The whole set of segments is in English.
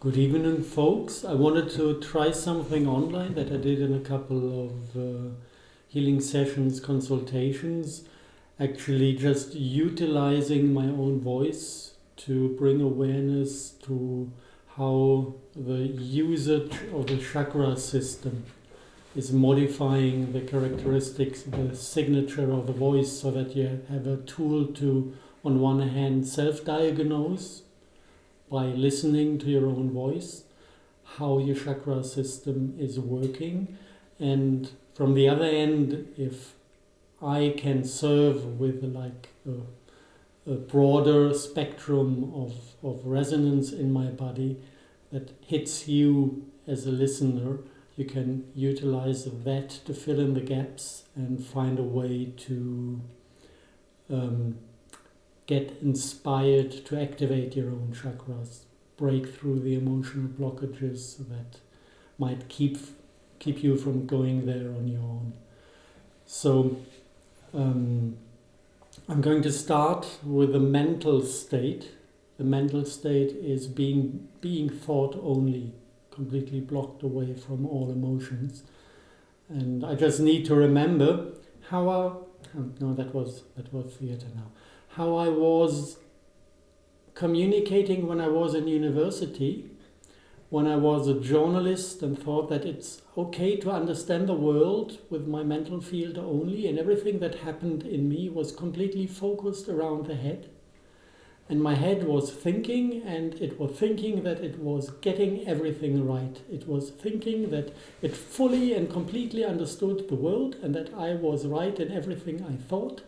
Good evening, folks. I wanted to try something online that I did in a couple of healing sessions, consultations, actually just utilizing my own voice to bring awareness to how the usage of the chakra system is modifying the characteristics, the signature of the voice, so that you have a tool to, on one hand, self-diagnose by listening to your own voice, how your chakra system is working. And from the other end, if I can serve with like a broader spectrum of resonance in my body that hits you as a listener, you can utilize that to fill in the gaps and find a way to get inspired to activate your own chakras, break through the emotional blockages that might keep you from going there on your own. So I'm going to start with the mental state. The mental state is being thought only, completely blocked away from all emotions. And I just need to remember how that was theater now. How I was communicating when I was in university, when I was a journalist and thought that it's okay to understand the world with my mental field only, and everything that happened in me was completely focused around the head. And my head was thinking, and it was thinking that it was getting everything right. It was thinking that it fully and completely understood the world and that I was right in everything I thought.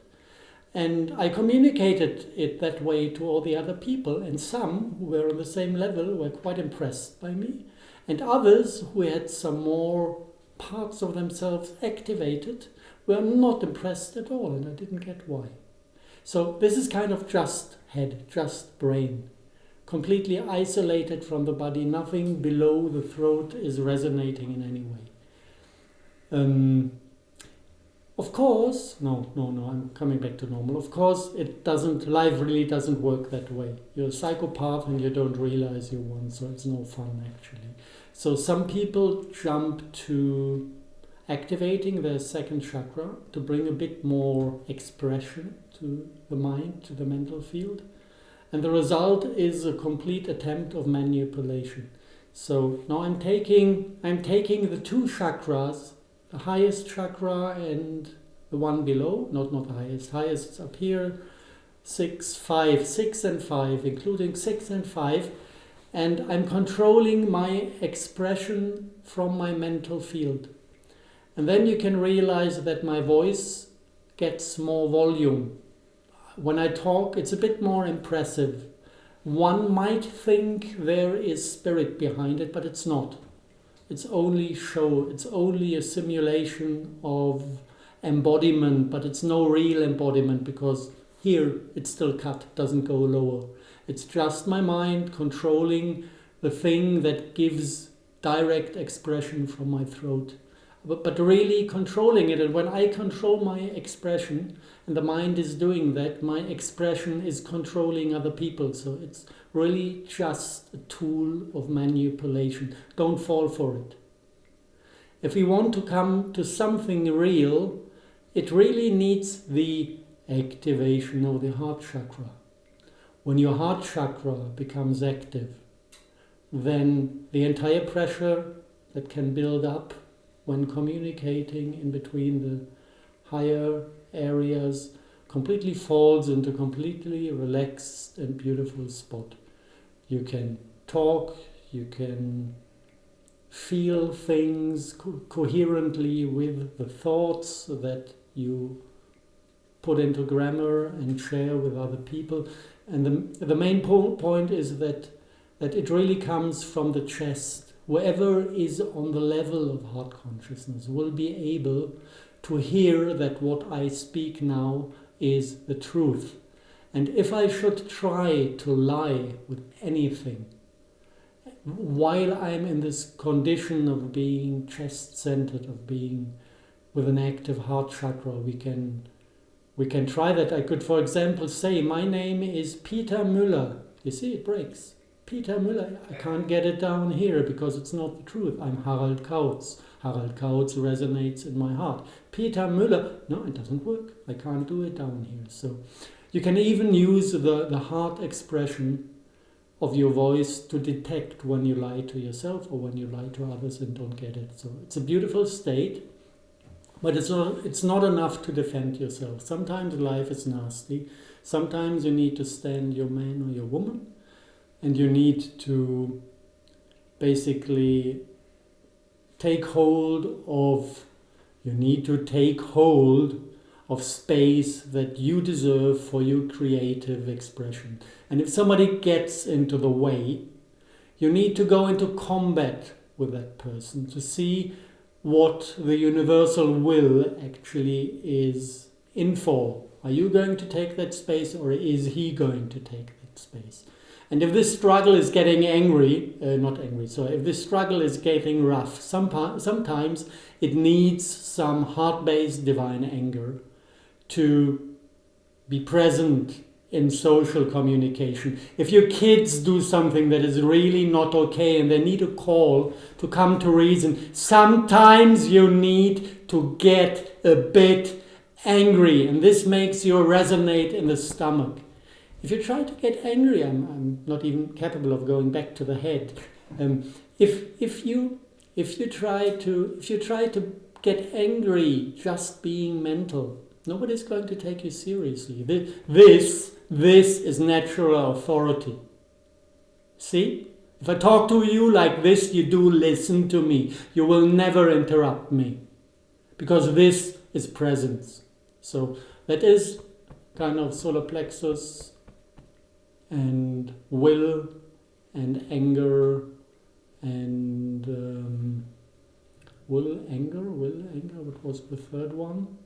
And I communicated it that way to all the other people, and some who were on the same level were quite impressed by me, and others who had some more parts of themselves activated were not impressed at all, and I didn't get why. So this is kind of just head, just brain, completely isolated from the body. Nothing below the throat is resonating in any way. Of course, no, I'm coming back to normal. Of course, life really doesn't work that way. You're a psychopath and you don't realize you're one, so it's no fun actually. So some people jump to activating their second chakra to bring a bit more expression to the mind, to the mental field. And the result is a complete attempt of manipulation. So now I'm taking the two chakras, the highest chakra and the one below, not the highest up here, 6 and 5, including 6 and 5, and I'm controlling my expression from my mental field. And then you can realize that my voice gets more volume. When I talk, it's a bit more impressive. One might think there is spirit behind it, but it's not. It's only show, it's only a simulation of embodiment, but it's no real embodiment because here it's still cut, doesn't go lower. It's just my mind controlling the thing that gives direct expression from my throat. But really controlling it, and when I control my expression, and the mind is doing that, my expression is controlling other people. So it's really just a tool of manipulation. Don't fall for it. If we want to come to something real, it really needs the activation of the heart chakra. When your heart chakra becomes active, then the entire pressure that can build up when communicating in between the higher areas completely falls into a completely relaxed and beautiful spot. You can talk, you can feel things coherently with the thoughts that you put into grammar and share with other people. And the main point is that it really comes from the chest. Whoever is on the level of heart consciousness will be able to hear that what I speak now is the truth. And if I should try to lie with anything, while I'm in this condition of being chest-centered, of being with an active heart chakra, we can try that. I could, for example, say, my name is Peter Müller. You see, it breaks. Peter Müller, I can't get it down here because it's not the truth. I'm Harald Kautz. Harald Kautz resonates in my heart. Peter Müller, no, it doesn't work. I can't do it down here. So you can even use the heart expression of your voice to detect when you lie to yourself or when you lie to others and don't get it. So it's a beautiful state, but it's not enough to defend yourself. Sometimes life is nasty. Sometimes you need to stand your man or your woman, and you need to basically take hold of space that you deserve for your creative expression. And if somebody gets into the way, you need to go into combat with that person to see what the universal will actually is in for. Are you going to take that space, or is he going to take that space? And if this struggle is getting if this struggle is getting rough, sometimes it needs some heart-based divine anger to be present in social communication. If your kids do something that is really not okay and they need a call to come to reason, sometimes you need to get a bit angry, and this makes you resonate in the stomach. If you try to get angry, I'm not even capable of going back to the head. If you try to get angry just being mental, nobody's going to take you seriously. This is natural authority. See? If I talk to you like this, you do listen to me. You will never interrupt me, because this is presence. So that is kind of solar plexus and will and anger and anger. What was the third one?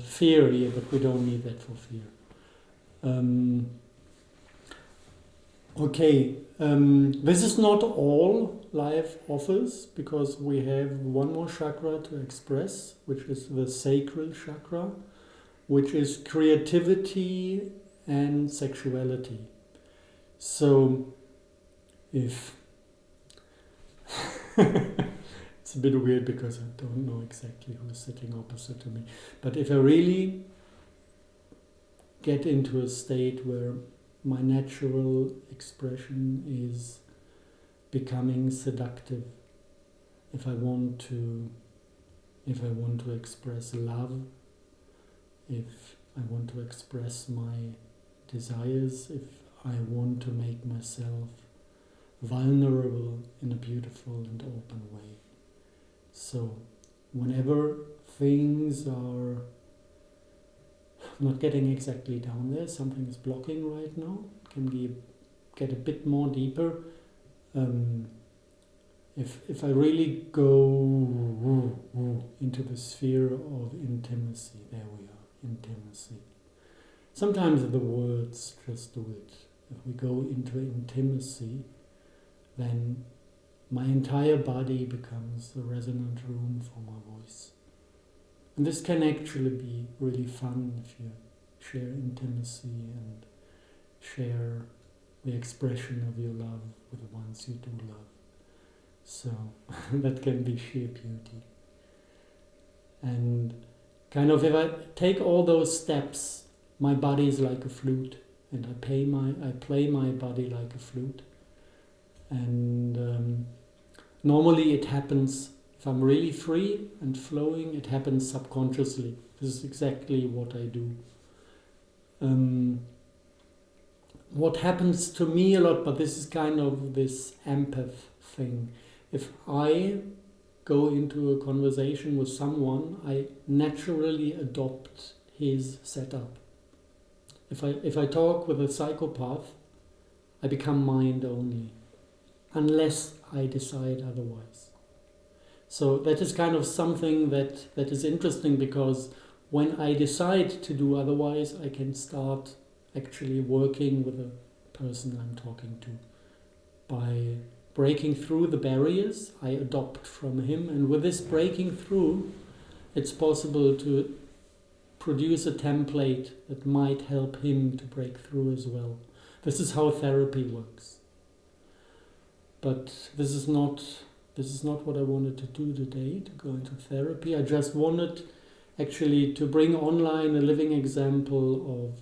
Fear, yeah, but we don't need that for fear. This is not all life offers, because we have one more chakra to express, which is the sacral chakra, which is creativity and sexuality. So if it's a bit weird because I don't know exactly who's sitting opposite to me, but if I really get into a state where my natural expression is becoming seductive, if I want to express love, if I want to express my desires, if I want to make myself vulnerable in a beautiful and open way. So whenever things are not getting exactly down there, something is blocking right now, get a bit more deeper. If I really go into the sphere of intimacy, there we are, intimacy. Sometimes the words just do it. If we go into intimacy, then my entire body becomes the resonant room for my voice. And this can actually be really fun if you share intimacy and share the expression of your love with the ones you do love. So that can be sheer beauty. And kind of if I take all those steps, my body is like a flute, and I play my body like a flute. And normally it happens, if I'm really free and flowing, it happens subconsciously. This is exactly what I do. What happens to me a lot, but this is kind of this empath thing. If I go into a conversation with someone, I naturally adopt his setup. If I talk with a psychopath, I become mind only, unless I decide otherwise. So that is kind of something that is interesting, because when I decide to do otherwise, I can start actually working with the person I'm talking to. By breaking through the barriers, I adopt from him, and with this breaking through, it's possible to produce a template that might help him to break through as well. This is how therapy works. But this is not what I wanted to do today, to go into therapy. I just wanted actually to bring online a living example of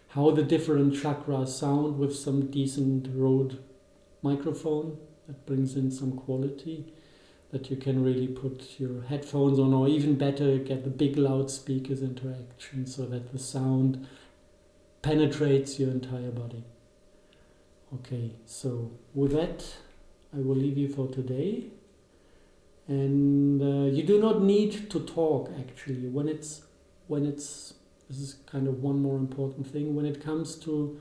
how the different chakras sound with some decent Rode microphone that brings in some quality, that you can really put your headphones on, or even better, get the big loudspeakers into action so that the sound penetrates your entire body. Okay, so with that, I will leave you for today. And you do not need to talk, actually. When it's this is kind of one more important thing, when it comes to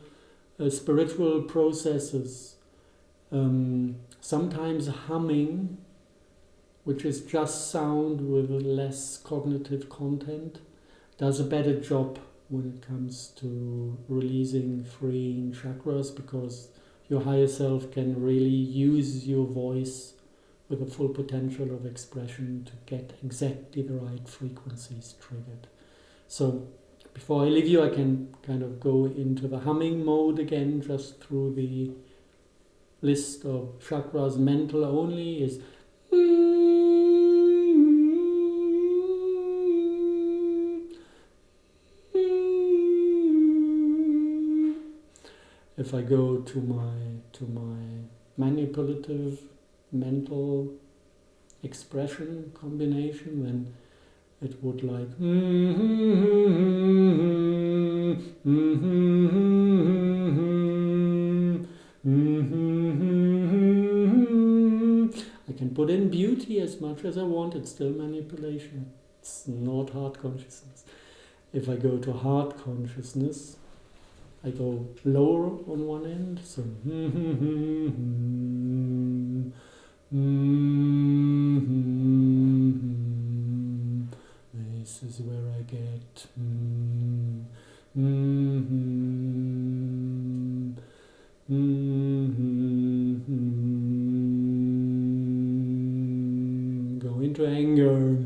spiritual processes, sometimes humming, which is just sound with less cognitive content, does a better job when it comes to releasing, freeing chakras, because your higher self can really use your voice with the full potential of expression to get exactly the right frequencies triggered. So before I leave you, I can kind of go into the humming mode again, just through the list of chakras. Mental only is if I go to my manipulative mental expression combination, then it would like I can put in beauty as much as I want. It's still manipulation. It's not heart consciousness. If I go to heart consciousness, I go lower on one end, so this is where I get go into anger.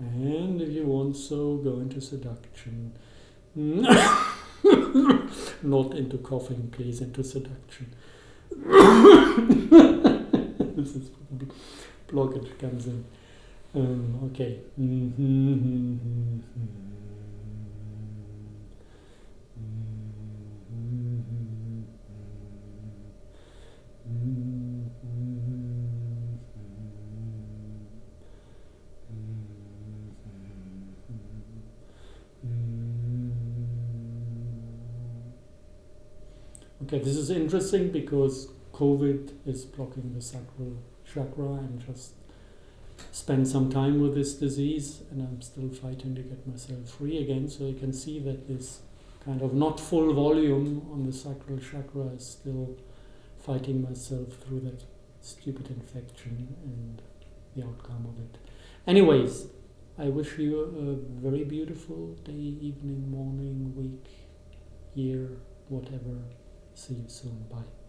And if you want so, go into seduction. Not into coughing, please, into seduction. This is probably blockage comes in. Okay. Okay, this is interesting because COVID is blocking the sacral chakra, and just spent some time with this disease, and I'm still fighting to get myself free again. So you can see that this kind of not full volume on the sacral chakra is still fighting myself through that stupid infection and the outcome of it. Anyways, I wish you a very beautiful day, evening, morning, week, year, whatever. See you soon. Bye.